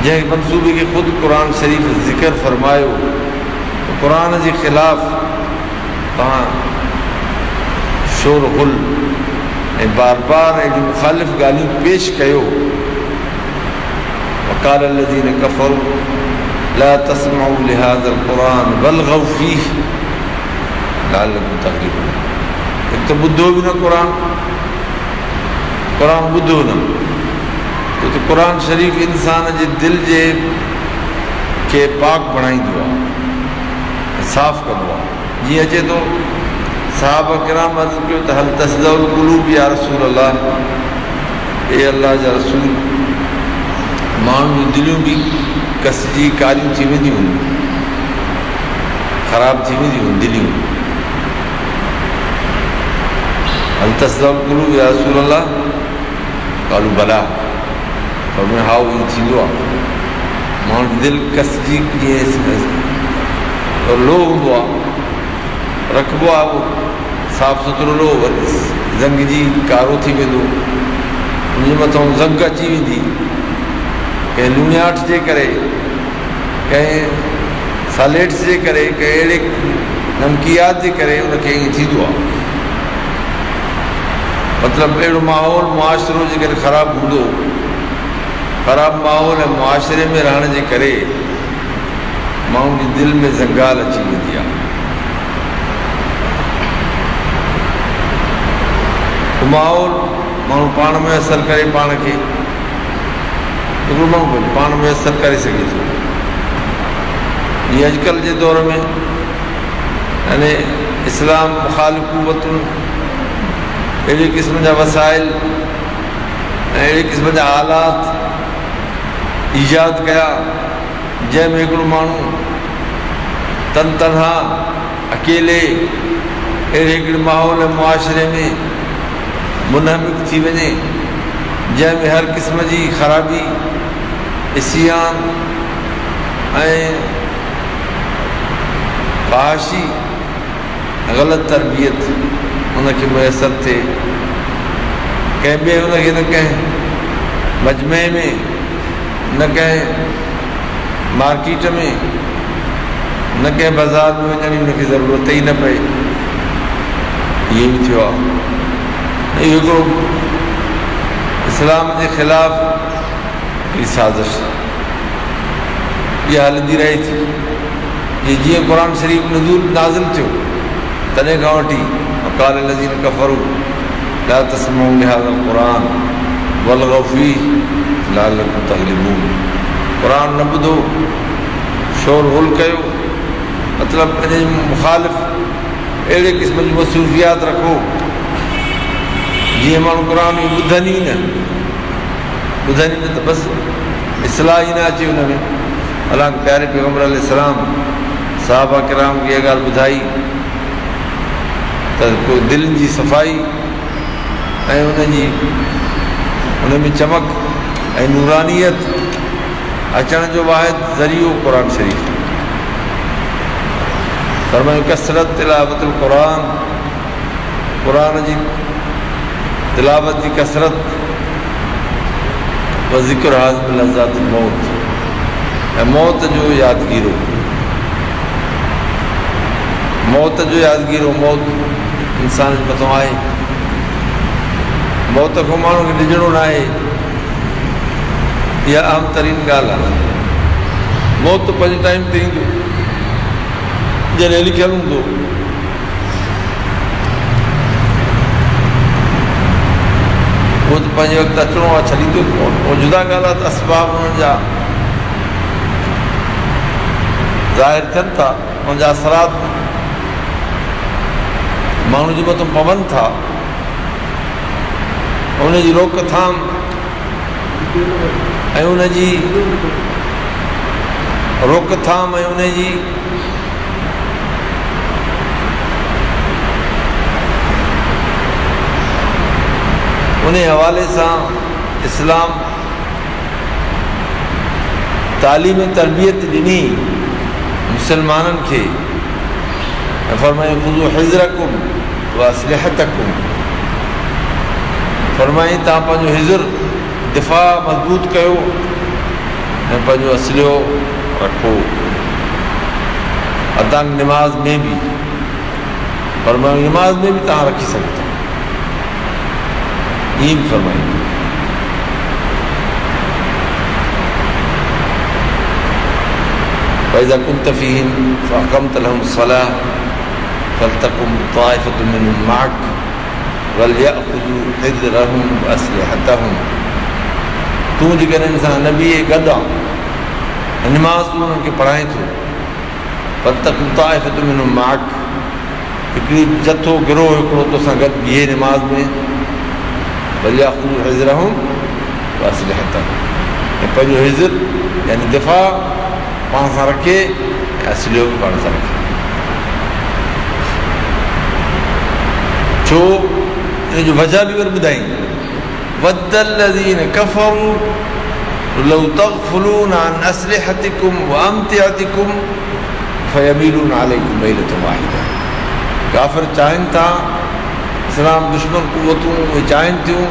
जंहिं मनसूबे खे ख़ुदि क़ुर शरीफ़ ज़िक्र फ़रमायो, क़ुर जे ख़िलाफ़ तव्हां शोर गुल ऐं बार बार अहिड़ी मुख़ालिफ़ ॻाल्हियूं पेश कयो। वक़ाल الذين كفروا لا تسمعوا لهذا القرآن والغوا فيه لعلكم تغلبون। हिकु त ॿुधो बि न क़ुर ॿुधो न, छो त क़ुर शरीफ़ इंसान जे दिलि जे खे पाक बणाईंदो आहे, साफ़ कंदो आहे। जीअं अचे थो सहाबा किराम अर्ज़ु कयो त हल तस्दउल क़ुलूब या रसूल अल्लाह, ए अल्लाह जा रसूल, माण्हुनि जूं दिलियूं बि कसजी कारियूं थी वेंदियूं आहिनि, ख़राब थी वेंदियूं आहिनि दिलियूं। हल तस्दउल क़ुलूब या रसूल अल्लाह, कालू भला, पर में हाउ इहो थींदो आहे। माण्हू दिलि कसजी जीअं लो हूंदो आहे, रखिबो आहे उहो साफ़ु सुथिरो लो, वरी ज़ंग जी कारो थी वेंदो, उनजे मथां ज़ंग अची वेंदी, कंहिं लूणियाठ जे करे, कंहिं सालेट्स जे करे, कंहिं अहिड़े नमकियात जे करे उनखे ईअं थींदो आहे। मतिलबु अहिड़ो माहौल मुआशिरो जे करे ख़राबु हूंदो, ख़राबु माहौल ऐं मुआशिरे में रहण जे करे माण्हुनि जी दिलि में ज़ंगाल अची वेंदी आहे। माहौल माण्हू पाण में असरु करे, पाण खे हिकिड़ो माण्हू पाण में असरु करे सघे थो। जीअं अॼुकल्ह जे दौर में यानी इस्लाम मुख़ालिफ़ क़ुवतुनि अहिड़े क़िस्म जा वसाइल ऐं अहिड़े क़िस्म जा हालात ईजाद कया जंहिंमें हिकिड़ो माण्हू तनहा अकेले अहिड़े हिकिड़े माहौल ऐं मुआशिरे में मुनहमिक थी वञे, जंहिंमें हर क़िस्म जी ख़राबी, इसियान ऐं फ़ाहिशी, ग़लति तरबियत उनखे मुयसरु थिए। कंहिं ॿिए उनखे न कंहिं मजमे में, न कंहिं मार्केट में, न कंहिं बाज़ार में वञण जी उनखे ज़रूरत ई न पए। इहे बि थियो आहे। इहो हिकिड़ो इस्लाम जे ख़िलाफ़ हिकिड़ी साज़िश इहा हलंदी रहे थी। जीअं क़ुर शरीफ़ नाज़िल थियो तॾहिं खां वठी वक़ाल الذين كفروا لا تسمعوا لهذا القرآن والغوا فيه لعلكم تغلبون। क़ुर न ॿुधो, शोर गुल कयो, मतिलबु पंहिंजे मुख़ालिफ़ अहिड़े क़िस्म जी मसरूफ़ियात रखो जीअं माण्हू क़ुर ॿुधनि ई न त बसि इस्लाह ई न अचे हुन में। हालांकि प्यारे पैगम्बर अलैहिस्सलाम सहाबा किराम खे इहा ॻाल्हि ॿुधाई त को दिलि जी सफ़ाई ऐं उन में चमक ऐं नूरानियत अचण जो वाहिद ज़रियो क़ुर शरीफ़। फरमायो कसरत तिलावतुल क़ुरान, क़ुर जी तिलावत जी कसरत, व ज़िक्र हाज़िम लज़्ज़ातिल मौत, ऐं मौत जो यादगीरो, मौत जो यादगीरो। मौत इंसान जे मथां आहे, मौत खां माण्हू खे ॾिजणो न आहे, इहा अहम तरीन ॻाल्हि आहे। मौत पंहिंजे टाइम ते ईंदो, जॾहिं लिखियलु हूंदो। उहो त पंहिंजे वक़्तु अचिणो आहे, छॾींदो कोन। उहो जुदा ॻाल्हि आहे त असबाब हुननि जा ज़ाहिर थियनि था, हुननि जा असरात माण्हू जे मथां पवनि था, उनजी रोकथाम ऐं उनजी रोकथाम ऐं उनजी उन हवाले सां इस्लाम तालीम तरबियत ॾिनी मुसलमाननि खे। फरमाई ख़ुज़ू हिज़्रकुम व अस्लिहतकुम, फरमाई तव्हां पंहिंजो हिज़्र दिफ़ा मज़बूत कयो ऐं पंहिंजो असलियो रखो। अदा निमाज़ में बि, पर निमाज़ में बि तव्हां रखी सघो था, ईअं बि फरमाईंदो। وإذا كنت فيهم فأقمت لهم الصلاة فلتقم طائفة منهم معك وليأخذوا حذرهم وأسلحتهم। तूं जेकॾहिं इंसान नबी गॾु आहे, निमाज़ तूं उन्हनि खे पढ़ाए थो, फलतकुम ताइफ़तुम मिनहुम माअक, हिकिड़ी जथो गिरोह हिकिड़ो तोसां गॾु बीहे निमाज़ में, वलियाख़ुज़ू हिज़रहुम वअस्लिहतहुम, ऐं पंहिंजो हिज़र यानी दिफ़ा पाण सां रखे ऐं असलियो बि पाण सां रखे। छो इन जो वजह बि वरी ॿुधाई, वद्दल्लज़ीन कफ़रू लौ तग़फ़ुलून अन अस्लिहतिकुम व अम्तिअतिकुम फयमीलून अलैकुम मैलतन वाहिदा। काफ़िर चाहिनि था, इस्लाम दुश्मन कुवतूं उहे चाहिनि थियूं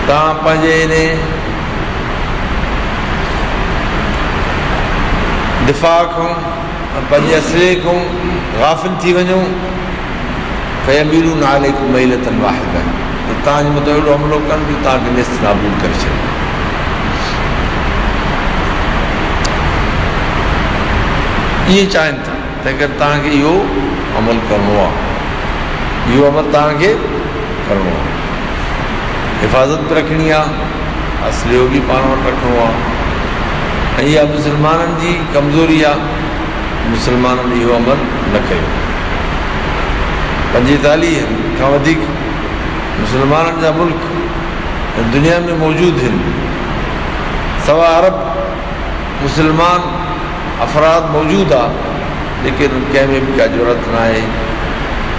तव्हां पंहिंजे इन दिफ़ा खां पंहिंजे असले खां गाफ़िल थी वञो। फयमीलून अलैकुम मैलतन वाहिदा, त तव्हांजे मथां अहिड़ो हमिलो कनि जो तव्हांखे नेस्त नाबूद करे छॾनि। ईअं चाहिनि था, तंहिं करे तव्हांखे इहो अमल करिणो आहे, इहो अमल तव्हांखे करिणो आहे। हिफ़ाज़त बि रखणी आहे, असलियो बि पाण वटि रखिणो आहे, ऐं इहा मुस्लमाननि जी कमज़ोरी आहे, मुस्लमाननि इहो अमल न कयो। 45 खां वधीक मुस्लमाननि जा मुल्क दुनिया में मौजूदु आहिनि, सवा अरब मुस्लमान अफ़राद मौजूदु आहे, लेकिन कंहिं में बि का ज़रूरत न आहे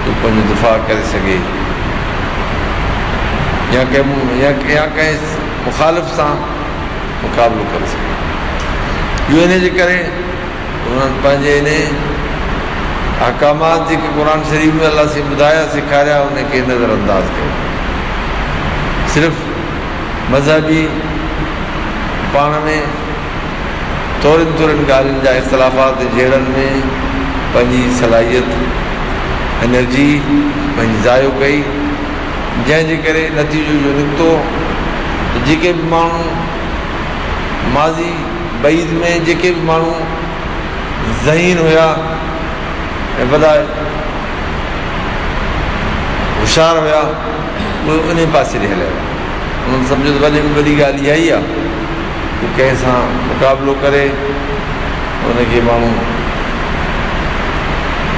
जो पंहिंजो दिफ़ा करे सघे या कंहिं मुखालिफ़ सां मुक़ाबिलो करे सघे। इहो इन जे करे उन्हनि पंहिंजे इन अहकामात जेके क़ुर शरीफ़ में अलाह से ॿुधाया सेखारिया उनखे नज़र अंदाज़ कयो। सिर्फ़ु मज़हबी पाण में थोरनि ॻाल्हियुनि जा इख़्तिलाफ़ात जहिड़नि में पंहिंजी सलाहियत एनर्जी पंहिंजी ज़ायो कई, जंहिंजे करे नतीजो इहो निकितो त जेके बि माण्हू माज़ी बईद में जेके बि माण्हू ज़हीन हुया ऐं वॾा होशियारु हुया, उहे उन पासे ॾे हलिया विया। उन्हनि सम्झो त वॾे में वॾी ॻाल्हि इहा ई आहे कि कंहिं सां मुक़ाबिलो करे उनखे माण्हू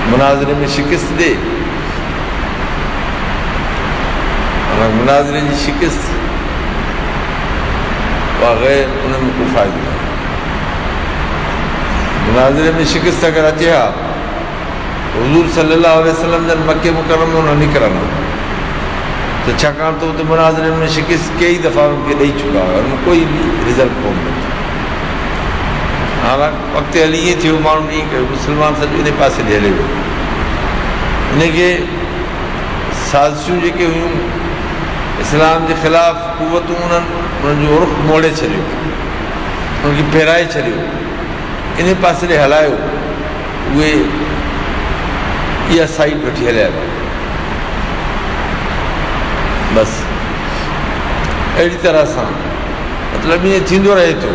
मुनाज़िरे में शिकिस्त ॾे, मुनाज़िरे जी शिकिस्त उहा ग़ैर उन में को फ़ाइदो न आहे। मुनाज़िरे में शिकिस्त अगरि अचे हा, हुज़ूर सल्लल्लाहु अलैहि वसल्लम जन मके मुकरम में न निकिरनि, त छाकाणि त उते मुनाज़िरे में शिकिस्त कई दफ़ा उनखे ॾेई चुका हुआ, हुन कोई बि रिज़ल्ट कोन मिलियो। हालांकि अॻिते हली ईअं थियो, माण्हू ईअं कयो, मुस्लमान सॼो इन पासे ॾे हले वियो। इनखे साज़िशूं जेके हुयूं इस्लाम जे ख़िलाफ़ु कुवतूं उन्हनि जो रुख़ मोड़े छॾियो, उनखे फेराए छॾियो, इन पासे ॾे हलायो, उहे इहा साइड वठी हलिया विया। बसि अहिड़ी तरह सां मतिलबु ईअं थींदो रहे थो।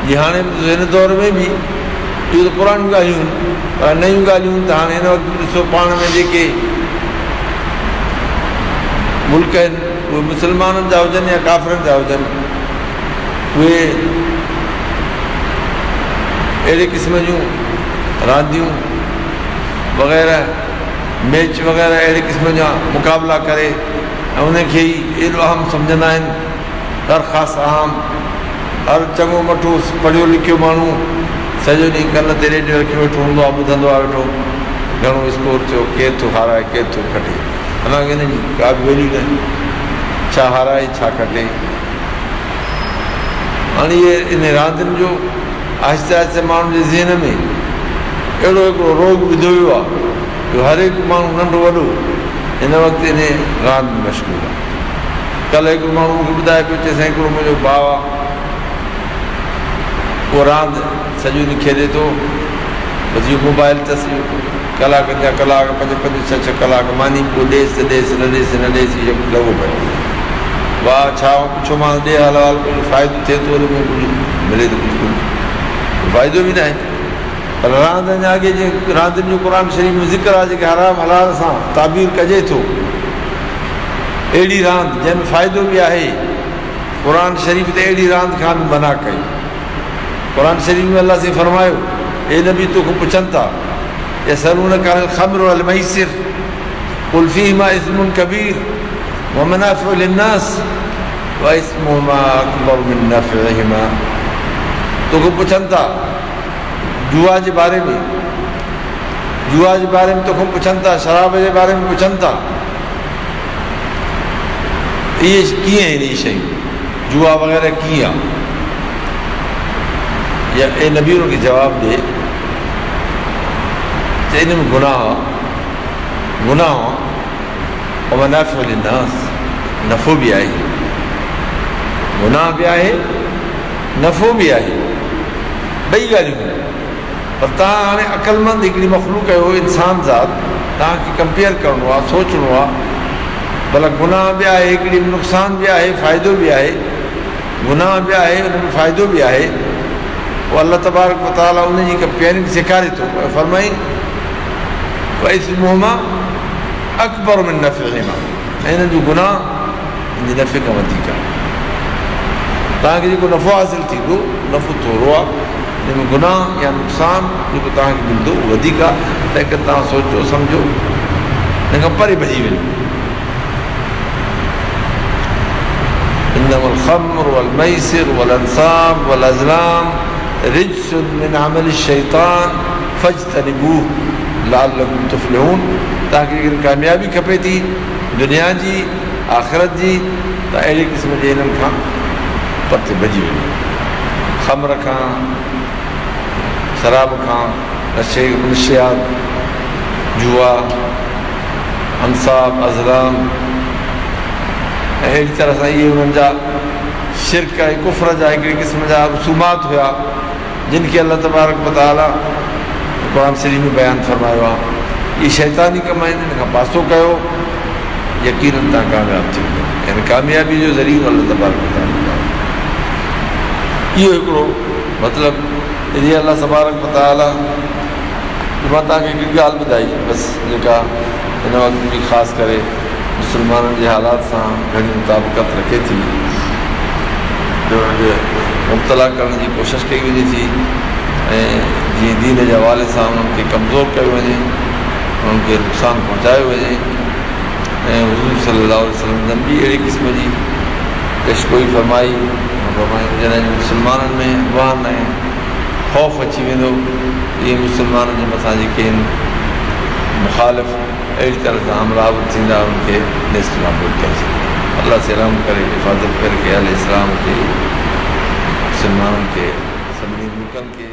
जीअं हाणे हिन दौर में बि इहो त पुराणियूं ॻाल्हियूं आहिनि, पर नयूं ॻाल्हियूं त हाणे हिन वक़्तु ॾिसो पाण में जेके मुल्क आहिनि उहे मुस्लमाननि जा हुजनि या काफ़िरनि जा हुजनि, उहे अहिड़े क़िस्म जूं रांदियूं वग़ैरह मैच वग़ैरह अहिड़े क़िस्म जा मुक़ाबिला करे ऐं उनखे ई एॾो अहम सम्झंदा आहिनि। हर ख़ासि अहम, हर चङो मठो पढ़ियो लिखियो माण्हू सॼो ॾींहुं कन ते ॾेढ रखी वेठो हूंदो आहे, ॿुधंदो आहे वेठो घणो स्कोर थियो, केरु थो हाराए केरु थो खटे, हालांकि हिन जी का बि वैल्यू न, छा हाराए छा खटे। हाणे इहे इन रांदियुनि जो आहिस्ते आहिस्ते माण्हुनि जे ज़हन में अहिड़ो हिकिड़ो रोग विधो वियो आहे जो हर हिकु माण्हू नंढो वॾो हिन वक़्तु इन रांदि में मशगूल आहे। कल्ह हिकिड़ो माण्हू मूंखे ॿुधाए पियो, चए साईं हिकिड़ो मुंहिंजो भाउ आहे, उहो रांदि सॼो ॾींहुं खेॾे थो, बसि इहो मोबाइल अथसि, कलाक जा कलाक 5-5, 6-6 कलाक मानी पोइ ॾेसि त ॾेसि, न ॾेसि न ॾेसि, इहो लॻो पियो। वाह छा पुछो मां ॾे हाल हाल, कुझु फ़ाइदो थिए थो हुन में, कुझु मिले थो, कुझु फ़ाइदो बि न आहे। पर रांदि अञा अॻे जे रांदियुनि जो क़ुर शरीफ़ में ज़िक्र आहे, जेके हराम हलाल सां ताबीर कजे थो, अहिड़ी रांदि जंहिंमें फ़ाइदो बि आहे। क़ुर शरीफ़ ते अहिड़ी रांदि खां बि मना कई। क़ुर शरीफ़ में अलाह से फरमायो, ए नबी तोखां पुछनि था, यसअलूनका अनिल ख़म्र वल मैसिर क़ुल फ़ीहिमा इस्मुन कबीर व मनाफ़िउ लिन्नास व इस्मुहुमा अकबर मिन नफ़इहिमा। तोखां पुछनि था जुआ जे बारे में, जुआ जे बारे में तोखां पुछनि था, शराब जे बारे में पुछनि था, इहे कीअं आहिनि इहे शयूं, जुआ वग़ैरह कीअं आहे? या ए नबी खे जवाबु ॾे त इन में गुनाह और मनाफ़िउ लिन्नास, नफ़ो बि आहे, गुनाह बि आहे, नफ़ो बि आहे, ॿई ॻाल्हियूं। पर तव्हां हाणे अक़लमंद हिकिड़ी मख़लूक़ आहियो, इंसान ज़ात, तव्हांखे कंपेयर करिणो आहे, सोचणो आहे, भला गुनाह बि आहे, हिकिड़ी नुक़सान बि आहे, फ़ाइदो बि आहे, गुनाह बि आहे, हुन में फ़ाइदो बि आहे। पोइ अलाह तबारक व तआला उनजी कंपेयरिंग सेखारे थो, फरमाई व इस्मुहुमा अकबर मिन नफ़इहिमा, ऐं हिननि जो गुनाह हिन जे नफ़े खां वधीक आहे। तव्हांखे जेको नफ़ो हासिलु थींदो, नफ़ो थोरो आहे, हिन में गुनाह या नुक़सान जेको तव्हांखे मिलंदो उहो वधीक आहे। तंहिं करे तव्हां सोचो सम्झो, हिन खां परे भॼी वञो। इन्नमल ख़म्र वल मैसिर वल अंसाब वल अज़लाम रिज्सुन मिन अमल शैतान फज्तनिबूह लअल्लकुम तुफ़्लिहून। तव्हांखे जेकॾहिं कामयाबी खपे थी दुनिया जी आख़िरत जी, त अहिड़े क़िस्म जे हिननि खां परते भॼी वञो। ख़म्र खां, शराब खां, नशे मुनशियात, जुआ, अंसाब, अज़लाम, ऐं अहिड़ी तरह सां इहे उन्हनि जा शिरक ऐं कुफ़र जा हिकिड़े क़िस्म जा रसूमात हुआ, जिन खे अलाह तबारक व तआला क़ुर शरीफ़ में बयानु फरमायो आहे। इहे शैतानी कम आहिनि, हिन खां पासो कयो, यकीनन तव्हां कामयाबु थींदो। ऐं कामयाबी जो ज़रियो अलाह तबारक व तआला। इहो हिकिड़ो मतिलबु इहे अलाह तबारक व तआला। मां तव्हांखे हिकिड़ी ॻाल्हि ॿुधाई बसि, जेका हिन वक़्त बि ख़ासि करे मुस्लमाननि जे हालात सां घणी मुताबिक़त रखे थी, जो हुनखे मुब्तला करण जी कोशिशि कई वञे थी, ऐं जीअं दीन जे हवाले सां उन्हनि खे कमज़ोर कयो वञे, उन्हनि खे नुक़सानु पहुचायो वञे। ऐं हुज़ूर सल्लल्लाहु अलैहि वसल्लम जन बि अहिड़ी क़िस्म जी पेशगोई फरमाई जॾहिं मुस्लमाननि में अफ़वान ऐं ख़ौफ़ अची वेंदो, इहे मुस्लमाननि जे मथां जेके आहिनि मुख़ालिफ़ अहिड़ी तरह सां हमलावर थींदा, उनखे नेस्त नाबूद करे छॾींदा। अलाह से रहम करे, हिफ़ाज़त करे के अल इस्लाम खे, मुस्लमाननि खे, सभिनी मुल्कनि खे